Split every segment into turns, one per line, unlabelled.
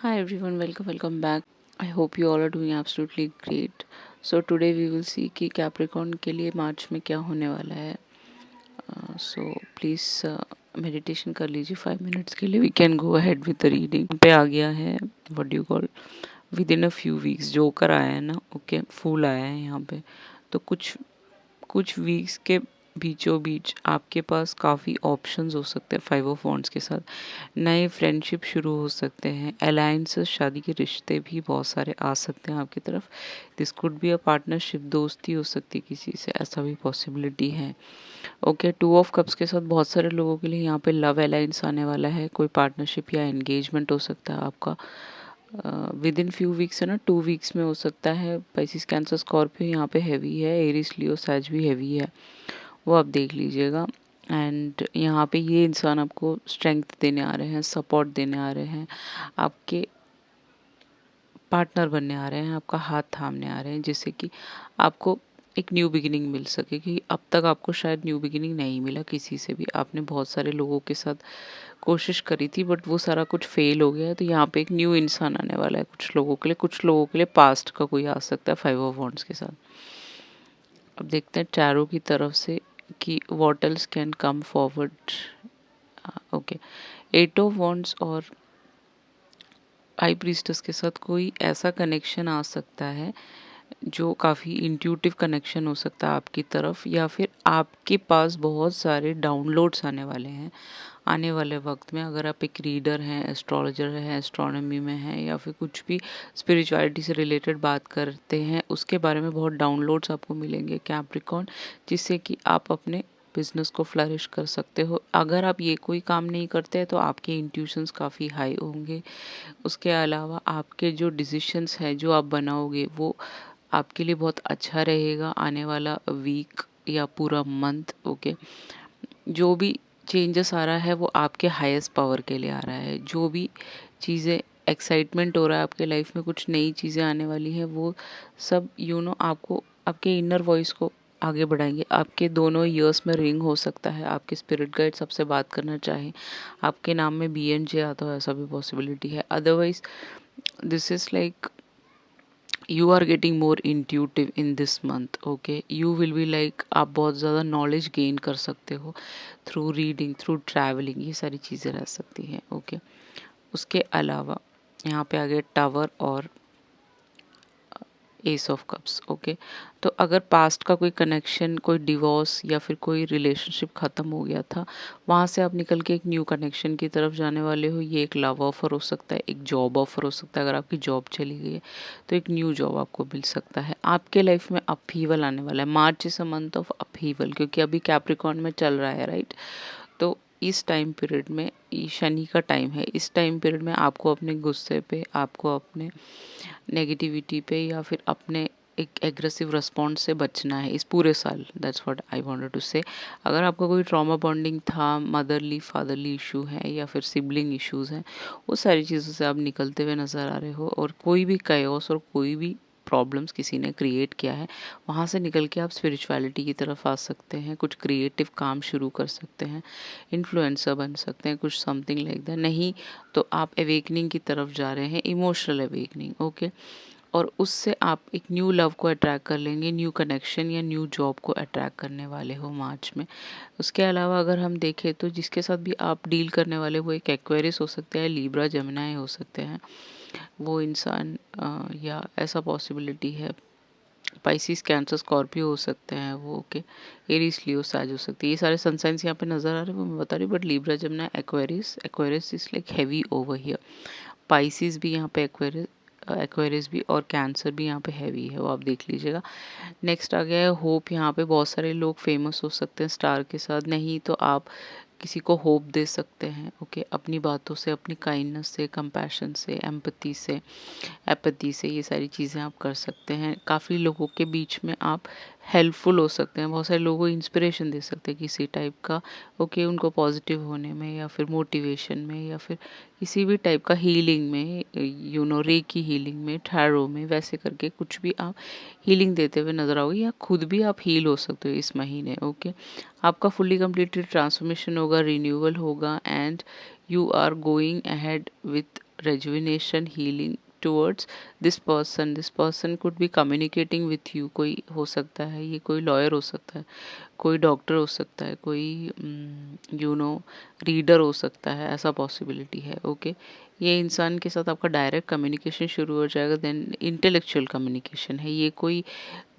Hi everyone, welcome back. I hope you all are doing absolutely great. So today we will see कि Capricorn के लिए मार्च में क्या होने वाला है. So please मेडिटेशन कर लीजिए 5 मिनट्स के लिए. We can go ahead with the reading. पे आ गया है what do you call within a few weeks. Joker आया है ना, ओके फूल आया है यहाँ पे. तो कुछ कुछ वीक्स के बीचों बीच आपके पास काफ़ी ऑप्शंस हो सकते हैं 5 ऑफ वॉन्ड्स के साथ. नए फ्रेंडशिप शुरू हो सकते हैं, अलायंसेस शादी के रिश्ते भी बहुत सारे आ सकते हैं आपकी तरफ. This could be a partnership, दोस्ती हो सकती है किसी से, ऐसा भी पॉसिबिलिटी है. ओके 2 ऑफ कप्स के साथ बहुत सारे लोगों के लिए यहाँ पे लव अलायंस आने वाला है. कोई पार्टनरशिप या एंगेजमेंट हो सकता है आपका विद इन फ्यू वीक्स है ना, 2 वीक्स में हो सकता है. पाइसिस कैंसर स्कॉर्पियो यहाँ पे हैवी है, एरिस लियो सैज भी हैवी है, वो आप देख लीजिएगा. एंड यहाँ पे ये इंसान आपको स्ट्रेंथ देने आ रहे हैं, सपोर्ट देने आ रहे हैं, आपके पार्टनर बनने आ रहे हैं, आपका हाथ थामने आ रहे हैं, जिससे कि आपको एक न्यू बिगिनिंग मिल सके. कि अब तक आपको शायद न्यू बिगिनिंग नहीं मिला किसी से भी. आपने बहुत सारे लोगों के साथ कोशिश करी थी बट वो सारा कुछ फेल हो गया है. तो यहाँ पे एक न्यू इंसान आने वाला है कुछ लोगों के लिए. कुछ लोगों के लिए पास्ट का कोई आ सकता है 5 ऑफ वॉन्ड्स के साथ. अब देखते हैं टैरो की तरफ से कि what else can come forward. Okay 8 of wands और हाई प्रीस्टेस के साथ कोई ऐसा कनेक्शन आ सकता है जो काफ़ी इंट्यूटिव कनेक्शन हो सकता है आपकी तरफ, या फिर आपके पास बहुत सारे डाउनलोड्स आने वाले हैं आने वाले वक्त में. अगर आप एक रीडर हैं, एस्ट्रोलॉजर हैं, एस्ट्रोनॉमी में हैं, या फिर कुछ भी स्पिरिचुअलिटी से रिलेटेड बात करते हैं, उसके बारे में बहुत डाउनलोड्स आपको मिलेंगे कैप्रिकॉर्न, जिससे कि आप अपने बिजनेस को फ्लरिश कर सकते हो. अगर आप ये कोई काम नहीं करते हैं तो आपके इंट्यूशंस काफ़ी हाई होंगे. उसके अलावा आपके जो डिसीशंस हैं जो आप बनाओगे वो आपके लिए बहुत अच्छा रहेगा आने वाला वीक या पूरा मंथ. ओके जो भी चेंजेस आ रहा है वो आपके हाईएस्ट पावर के लिए आ रहा है. जो भी चीज़ें एक्साइटमेंट हो रहा है आपके लाइफ में, कुछ नई चीज़ें आने वाली हैं, वो सब आपको आपके इनर वॉइस को आगे बढ़ाएंगे. आपके दोनों ईयर्स में रिंग हो सकता है, आपके स्पिरिट गाइड सबसे बात करना चाहें, आपके नाम में BNJ आता हो, ऐसा भी पॉसिबिलिटी है. Otherwise this is like you are getting more intuitive in this month. okay you will be like आप बहुत ज़्यादा नॉलेज गेन कर सकते हो थ्रू रीडिंग, थ्रू ट्रैवलिंग, ये सारी चीज़ें रह सकती हैं. ओके उसके अलावा यहाँ पे आ गया टावर और एस ऑफ कप्स. ओके तो अगर पास्ट का कोई कनेक्शन, कोई डिवोर्स या फिर कोई रिलेशनशिप ख़त्म हो गया था, वहाँ से आप निकल के एक न्यू कनेक्शन की तरफ जाने वाले हो. ये एक लव ऑफर हो सकता है, एक जॉब ऑफर हो सकता है. अगर आपकी जॉब चली गई है तो एक न्यू जॉब आपको मिल सकता है. आपके लाइफ में अपहीवल आने वाला है. March is a month of upheaval, क्योंकि अभी कैप्रिकॉर्न में चल रहा है, राइट. तो इस टाइम पीरियड में, ये शनि का टाइम है, इस टाइम पीरियड में आपको अपने गुस्से पे, आपको अपने नेगेटिविटी पे, या फिर अपने एक एग्रेसिव रिस्पॉन्स से बचना है इस पूरे साल. That's what I wanted to say. अगर आपका कोई ट्रॉमा बॉन्डिंग था, मदरली फादरली इशू है, या फिर सिबलिंग इश्यूज हैं, वो सारी चीज़ों से आप निकलते हुए नज़र आ रहे हो, और कोई भी कायोस और कोई भी प्रॉब्लम्स किसी ने क्रिएट किया है, वहाँ से निकल के आप स्पिरिचुअलिटी की तरफ आ सकते हैं, कुछ क्रिएटिव काम शुरू कर सकते हैं, इन्फ्लुएंसर बन सकते हैं, कुछ समथिंग लाइक दैट. नहीं तो आप अवेकनिंग की तरफ जा रहे हैं, इमोशनल अवेकनिंग. ओके और उससे आप एक न्यू लव को अट्रैक्ट कर लेंगे, न्यू कनेक्शन या न्यू जॉब को अट्रैक्ट करने वाले हो मार्च में. उसके अलावा अगर हम देखें तो जिसके साथ भी आप डील करने वाले वो एक एक्वेरियस हो सकता है, लिब्रा जेमिनी हो सकते हैं वो इंसान, या ऐसा पॉसिबिलिटी है पाइसिस कैंसर स्कॉर्पियो हो सकते हैं वो. ओके एरीज लियो सैज हो सकती है. ये सारे सन साइंस यहाँ पे नज़र आ रहे हैं, वो मैं बता रही हूँ. But Libra Gemini Aquarius, Aquarius is like heavy over here. Pisces भी यहाँ पे एक्वेरियस, एक्वेरियस भी, और कैंसर भी यहाँ पे हैवी है, वो आप देख लीजिएगा. नेक्स्ट आ गया है होप. यहाँ पे बहुत सारे लोग फेमस हो सकते हैं स्टार के साथ. नहीं तो आप किसी को होप दे सकते हैं. ओके अपनी बातों से, अपनी काइंडनेस से, कंपैशन से, एम्पैथी से, एपैथी से, ये सारी चीज़ें आप कर सकते हैं. काफ़ी लोगों के बीच में आप हेल्पफुल हो सकते हैं, बहुत सारे लोगों को इंस्पिरेशन दे सकते हैं किसी टाइप का. ओके उनको पॉजिटिव होने में, या फिर मोटिवेशन में, या फिर किसी भी टाइप का हीलिंग में, रेकी हीलिंग में, टैरो में, वैसे करके कुछ भी आप हीलिंग देते हुए नजर आओगे, या खुद भी आप हील हो सकते हो इस महीने. ओके आपका फुल्ली कंप्लीटेड ट्रांसफॉर्मेशन होगा, रिन्यूअल होगा, and you are going ahead with rejuvenation, healing towards this person. This person could be communicating with you. कोई हो सकता है, ये कोई लॉयर हो सकता है, कोई डॉक्टर हो सकता है, कोई रीडर हो सकता है, ऐसा पॉसिबिलिटी है। ओके, ये इंसान के साथ आपका डायरेक्ट कम्युनिकेशन शुरू हो जाएगा। देन इंटेलेक्चुअल कम्युनिकेशन है, ये कोई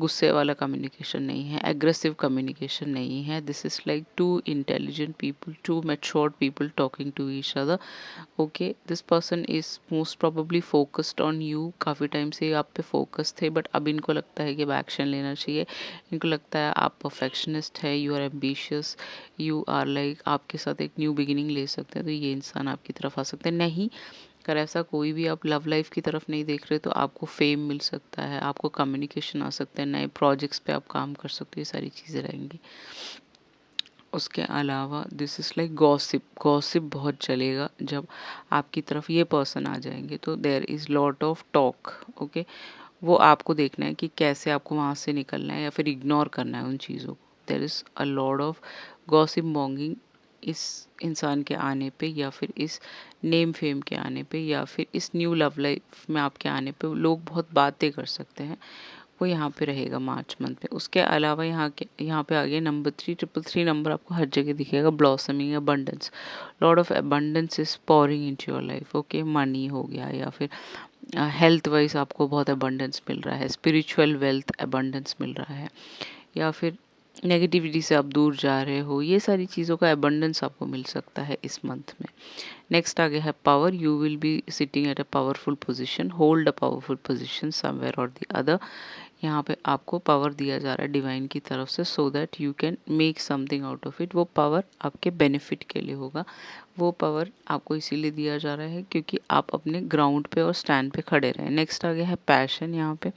गुस्से वाला कम्युनिकेशन नहीं है, एग्रेसिव कम्युनिकेशन नहीं है। This is like two intelligent people, two matured people talking to each other. Okay, this person is most probably focused on you. काफ़ी टाइम से आप पे फोकस थे, बट अब इनको लगता है कि अब एक्शन लेना चाहिए। इनको लगता है आप परफेक्शनिस्ट है, you are ambitious, you are like आपके साथ एक न्यू बिगिनिंग ले सकते हैं, तो ये इंसान आपकी तरफ आ सकते हैं। नहीं, अगर ऐसा कोई भी आप लव लाइफ की तरफ नहीं देख रहे तो आपको फेम मिल सकता है, आपको कम्युनिकेशन आ सकते हैं, नए प्रोजेक्ट्स पे आप काम कर सकते हो, ये सारी चीज़ें रहेंगी। उसके अलावा this is like gossip. Gossip बहुत चलेगा जब आपकी तरफ ये पर्सन आ जाएंगे, तो there is lot of talk. Okay, वो आपको देखना है कि कैसे आपको वहाँ से निकलना है या फिर इग्नोर करना है उन चीज़ों को। There is a lot of gossip mongering इस इंसान के आने पे, या फिर इस नेम फेम के आने पे, या फिर इस न्यू लव लाइफ में आपके आने पे लोग बहुत बातें कर सकते हैं। वो यहाँ पे रहेगा मार्च मंथ में। उसके अलावा यहाँ पे आ गया नंबर 3, 333 नंबर आपको हर जगह दिखेगा। Blossoming, abundance, lot of abundance is pouring into your life. Okay, money हो गया, या फिर हेल्थ वाइज आपको बहुत अबंडेंस मिल रहा है, स्पिरिचुअल वेल्थ अबंडेंस मिल रहा है, या फिर नेगेटिविटी से आप दूर जा रहे हो, ये सारी चीज़ों का अबंडेंस आपको मिल सकता है इस मंथ में। नेक्स्ट आगे है power. You will be sitting at a powerful position, hold a powerful position somewhere और द अदर। यहाँ पे आपको पावर दिया जा रहा है डिवाइन की तरफ से, so that you can make something out of it. वो पावर आपके बेनिफिट के लिए होगा। वो पावर आपको इसीलिए दिया जा रहा है क्योंकि आप अपने ग्राउंड पे और स्टैंड पे खड़े रहें। नेक्स्ट आ गया है पैशन। यहाँ पे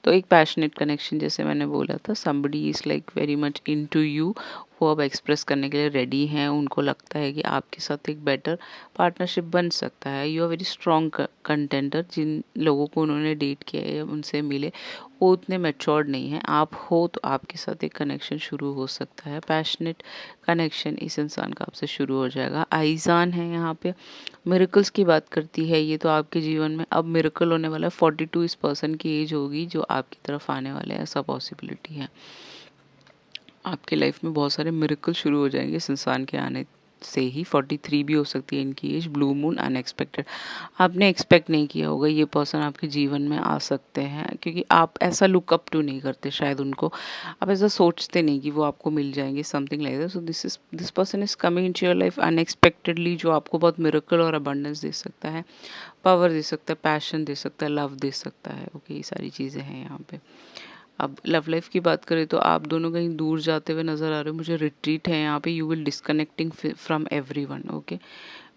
तो एक पैशनेट कनेक्शन, जैसे मैंने बोला था, somebody is like very much into you. वो अब एक्सप्रेस करने के लिए रेडी हैं। उनको लगता है कि आपके साथ एक बेटर पार्टनरशिप बन सकता है। You are very strong contender. जिन लोगों को उन्होंने डेट किया है या उनसे मिले, वो उतने मैच्योर्ड नहीं हैं। आप हो तो आपके साथ एक कनेक्शन शुरू हो सकता है। पैशनेट कनेक्शन इस इंसान का आपसे शुरू हो जाएगा। आइजान है यहाँ पे, मिरेकल्स की बात करती है ये, तो आपके जीवन में अब मिरेकल होने वाला है। 42 इस पर्सन की एज होगी जो आपकी तरफ आने वाले हैं, ऐसा पॉसिबिलिटी है। आपके लाइफ में बहुत सारे मिरेकल शुरू हो जाएंगे इस इंसान के आने से ही। 43 भी हो सकती है इनकी एज। ब्लू मून, अनएक्सपेक्टेड, आपने एक्सपेक्ट नहीं किया होगा ये पर्सन आपके जीवन में आ सकते हैं, क्योंकि आप ऐसा लुक अप टू नहीं करते शायद उनको, आप ऐसा सोचते नहीं कि वो आपको मिल जाएंगे, something like that. So this person is coming into your life unexpectedly, जो आपको बहुत मिरेकल और अबंडेंस दे सकता है, पावर दे सकता है, पैशन दे सकता है, लव दे सकता है। ओके, ये सारी चीज़ें हैं यहाँ पे। अब लव लाइफ की बात करें तो आप दोनों कहीं दूर जाते हुए नज़र आ रहे हो। मुझे रिट्रीट है यहाँ पे। You will disconnecting from everyone. Okay,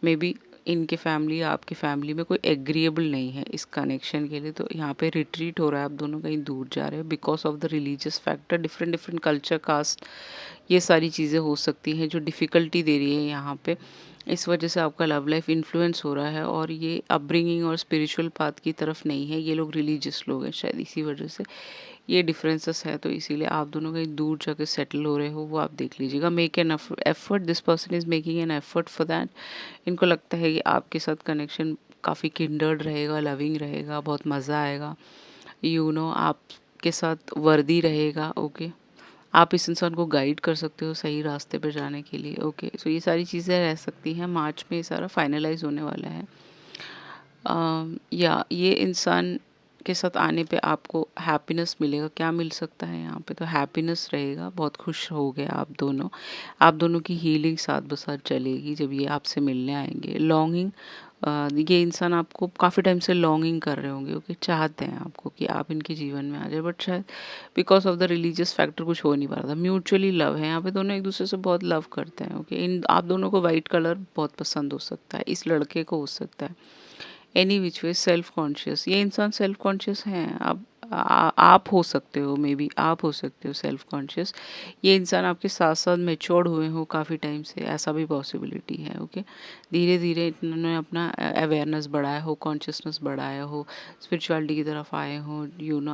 may be इनके फैमिली या आपकी फैमिली में कोई एग्रीएबल नहीं है इस कनेक्शन के लिए, तो यहाँ पे रिट्रीट हो रहा है। आप दोनों कहीं दूर जा रहे हो because of the religious factor. Different different culture, caste, ये सारी चीज़ें हो सकती हैं जो डिफ़िकल्टी दे रही है यहाँ पे। इस वजह से आपका लव लाइफ इन्फ्लुएंस हो रहा है, और ये अपब्रिंगिंग और स्पिरिचुअल पाथ की तरफ नहीं है। ये लोग रिलीजियस लोग हैं, शायद इसी वजह से ये डिफरेंसेस है। तो इसीलिए आप दोनों कहीं दूर जाके सेटल हो रहे हो, वो आप देख लीजिएगा। Make an effort, this person is making an effort for that. इनको लगता है कि आपके साथ कनेक्शन काफ़ी किंडर्ड रहेगा, लविंग रहेगा, बहुत मज़ा आएगा। आपके साथ वर्दी रहेगा। ओके, आप इस इंसान को गाइड कर सकते हो सही रास्ते पे जाने के लिए। ओके, सो ये सारी चीज़ें रह सकती हैं। मार्च में ये सारा फाइनलाइज होने वाला है। या ये इंसान के साथ आने पे आपको हैप्पीनेस मिलेगा। क्या मिल सकता है यहाँ पे? तो हैप्पीनेस रहेगा, बहुत खुश हो गए आप दोनों। आप दोनों की हीलिंग साथ ब साथ चलेगी जब ये आपसे मिलने आएंगे। लॉन्गिंग, ये इंसान आपको काफ़ी टाइम से लॉन्गिंग कर रहे होंगे। ओके, चाहते हैं आपको कि आप इनके जीवन में आ जाए, बट शायद because of the religious factor कुछ हो नहीं पा रहा था। म्यूचुअली लव है यहाँ पे, दोनों एक दूसरे से बहुत लव करते हैं। ओके, इन आप दोनों को वाइट कलर बहुत पसंद हो सकता है, इस लड़के को हो सकता है। Any which way self conscious, ये इंसान सेल्फ कॉन्शियस हैं। अब आप हो सकते हो, मे बी आप हो सकते हो सेल्फ कॉन्शियस। ये इंसान आपके साथ साथ मेच्योर्ड हुए हो काफ़ी टाइम से, ऐसा भी पॉसिबिलिटी है। ओके, धीरे धीरे इन्होंने अपना अवेयरनेस बढ़ाया हो, कॉन्शियसनेस बढ़ाया हो, स्पिरिचुअलिटी की तरफ आए हो।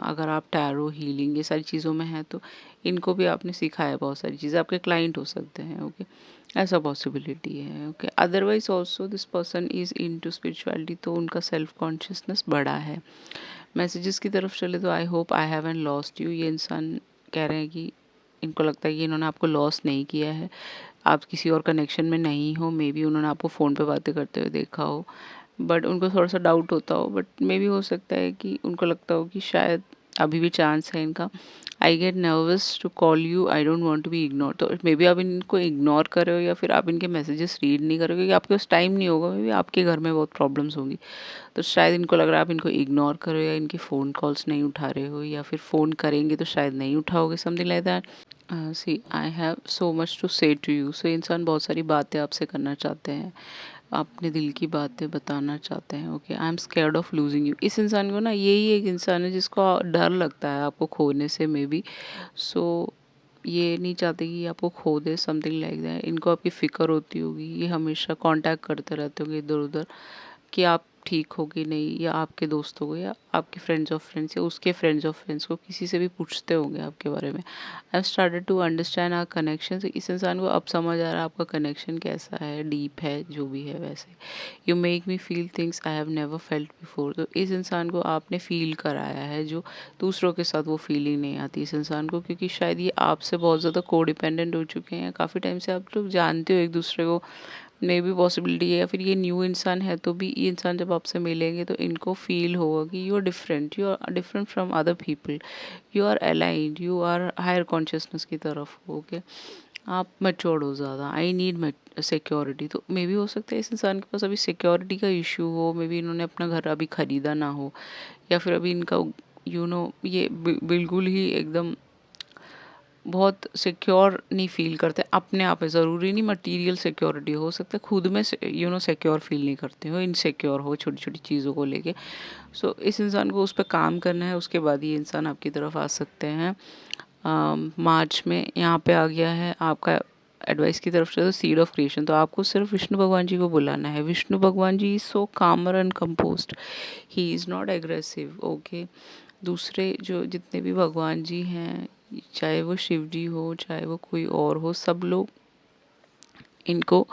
अगर आप टैरो, हीलिंग, ये सारी चीज़ों में हैं तो इनको भी आपने सिखाया बहुत सारी चीज़ें, आपके क्लाइंट हो सकते हैं। ओके, ऐसा पॉसिबिलिटी है। Okay, otherwise also this person is into spirituality, तो उनका सेल्फ कॉन्शियसनेस बढ़ा है। मैसेजेस की तरफ चले तो I hope I haven't lost you. ये इंसान कह रहे हैं कि इनको लगता है कि इन्होंने आपको लॉस नहीं किया है, आप किसी और कनेक्शन में नहीं हो। मे बी उन्होंने आपको फ़ोन पे बातें करते हुए देखा हो, बट उनको थोड़ा सा डाउट होता हो, बट मे बी हो सकता है कि उनको लगता हो कि शायद अभी भी चांस है इनका। I get nervous to call you, I don't want to be ignore. तो मे बी आप इनको इग्नोर कर रहे हो या फिर आप इनके मैसेजेस रीड नहीं कर रहे हो क्योंकि आपके पास टाइम नहीं होगा। मे बी आपके घर में बहुत प्रॉब्लम्स होंगी, तो शायद इनको लग रहा है आप इनको इग्नोर करो या इनकी फ़ोन कॉल्स नहीं उठा रहे हो, या फिर फ़ोन करेंगे तो शायद नहीं उठाओगे, something like that. See I have so much to say to you. So इंसान बहुत सारी बातें आपसे करना चाहते हैं, अपने दिल की बातें बताना चाहते हैं। Okay, I am scared of losing you. इस इंसान को ना, यही एक इंसान है जिसको डर लगता है आपको खोने से, मे बी। सो ये नहीं चाहते कि आपको खो दे, समथिंग लाइक दैट। इनको आपकी फ़िक्र होती होगी, ये हमेशा कांटेक्ट करते रहते होंगे इधर उधर कि आप ठीक हो कि नहीं, या आपके दोस्तों को, या आपके फ्रेंड्स ऑफ फ्रेंड्स, या उसके फ्रेंड्स ऑफ फ्रेंड्स को, किसी से भी पूछते होंगे आपके बारे में। I started to understand our connection. इस इंसान को अब समझ आ रहा है आपका कनेक्शन कैसा है, डीप है, जो भी है वैसे। You make me feel things I have never felt before. तो इस इंसान को आपने फील कराया है जो दूसरों के साथ वो फीलिंग नहीं आती इस इंसान को, क्योंकि शायद ये आपसे बहुत ज़्यादा को डिपेंडेंट हो चुके हैं। काफ़ी टाइम से आप लोग जानते हो एक दूसरे को, मे बी पॉसिबिलिटी है, या फिर ये न्यू इंसान है तो भी ये इंसान जब आपसे मिलेंगे तो इनको फील होगा कि you are different from other people, you are aligned, you are higher consciousness की तरफ। ओके, आप मैच्योर्ड हो ज़्यादा। I need security. तो मे बी हो सकता है इस इंसान के पास अभी सिक्योरिटी का इशू हो, मे बी इन्होंने अपना घर अभी ख़रीदा ना हो, या फिर अभी इनका ये बिल्कुल ही एकदम बहुत सिक्योर नहीं फील करते अपने आप में। ज़रूरी नहीं मटेरियल सिक्योरिटी हो सकता है, खुद में सिक्योर फील नहीं करते हो, इनसिक्योर हो छोटी छोटी चीज़ों को लेके। सो इस इंसान को उस पर काम करना है, उसके बाद ये इंसान आपकी तरफ आ सकते हैं। मार्च में यहाँ पे आ गया है आपका एडवाइस की तरफ से, तो सीड ऑफ क्रिएशन। तो आपको सिर्फ विष्णु भगवान जी को बुलाना है। विष्णु भगवान जी इज सो कामर and compost, he is not aggressive. Okay, दूसरे जो जितने भी भगवान जी हैं, चाहे वो शिव जी हो, चाहे वो कोई और हो, सब लोग इनको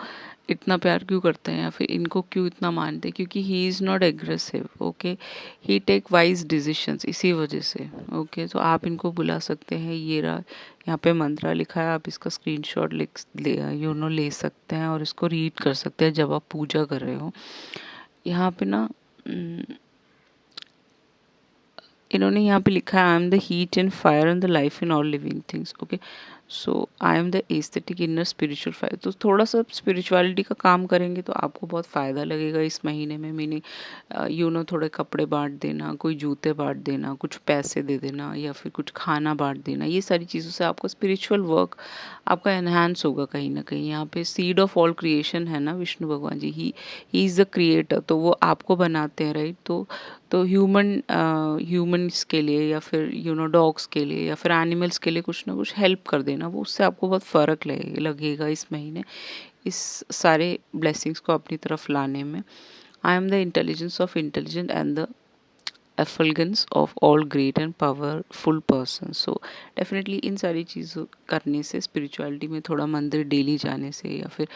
इतना प्यार क्यों करते हैं या फिर इनको क्यों इतना मानते हैं, क्योंकि he is not aggressive. Okay, he take wise decisions, इसी वजह से। ओके, तो आप इनको बुला सकते हैं। ये रहा, यहाँ पे मंत्रा लिखा है, आप इसका स्क्रीनशॉट ले सकते हैं और इसको रीड कर सकते हैं जब आप पूजा कर रहे हो। यहाँ पे ना इन्होंने यहाँ पे लिखा है, आई am the heat and fire and the life in all living things. Okay, so I am the aesthetic inner spiritual fire. तो थोड़ा सा स्पिरिचुअलिटी का काम करेंगे तो आपको बहुत फ़ायदा लगेगा इस महीने में। मीनिंग थोड़े कपड़े बांट देना, कोई जूते बांट देना, कुछ पैसे दे देना, या फिर कुछ खाना बांट देना, ये सारी चीज़ों से आपका स्पिरिचुअल वर्क आपका एनहांस होगा कहीं ना कहीं। यहाँ पे सीड ऑफ ऑल क्रिएशन है ना विष्णु भगवान जी, ही इज़ द क्रिएटर, तो वो आपको बनाते हैं, राइट। तो ह्यूमन्स के लिए, या फिर डॉग्स के लिए, या फिर एनिमल्स के लिए कुछ ना कुछ हेल्प कर देना, वो उससे आपको बहुत फ़र्क लगेगा इस महीने, इस सारे ब्लेसिंग्स को अपनी तरफ लाने में। I am the intelligence of intelligent and the effulgence of all great and powerful person. So definitely इन सारी चीज़ों करने से, स्पिरिचुअलिटी में थोड़ा मंदिर डेली जाने से, या फिर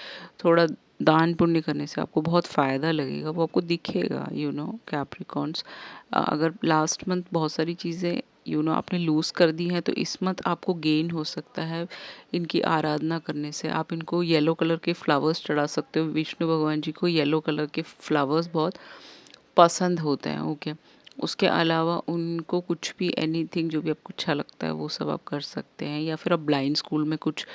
थोड़ा दान पुण्य करने से आपको बहुत फ़ायदा लगेगा, वो आपको दिखेगा। कैप्रिकॉर्न्स, अगर लास्ट मंथ बहुत सारी चीज़ें आपने लूज़ कर दी हैं, तो इस मंथ आपको गेन हो सकता है इनकी आराधना करने से। आप इनको येलो कलर के फ्लावर्स चढ़ा सकते हो। विष्णु भगवान जी को येलो कलर के फ्लावर्स बहुत पसंद होते हैं। ओके, उसके अलावा उनको कुछ भी एनीथिंग जो भी आपको अच्छा लगता है वो सब आप कर सकते हैं, या फिर आप ब्लाइंड स्कूल में कुछ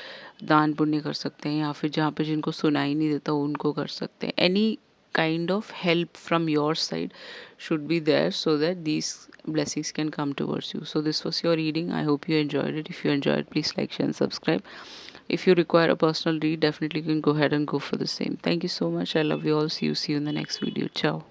दान पुण्य कर सकते हैं, या फिर जहाँ पे जिनको सुनाई नहीं देता उनको कर सकते हैं। Any kind of help from your side should be there so that these blessings can come towards you. So this was your reading. I hope you enjoyed it. If you enjoyed, please like, share and subscribe. If you require a personal read, definitely you can go ahead and go for the same. Thank you so much. I love you all. See you in the next video. Ciao.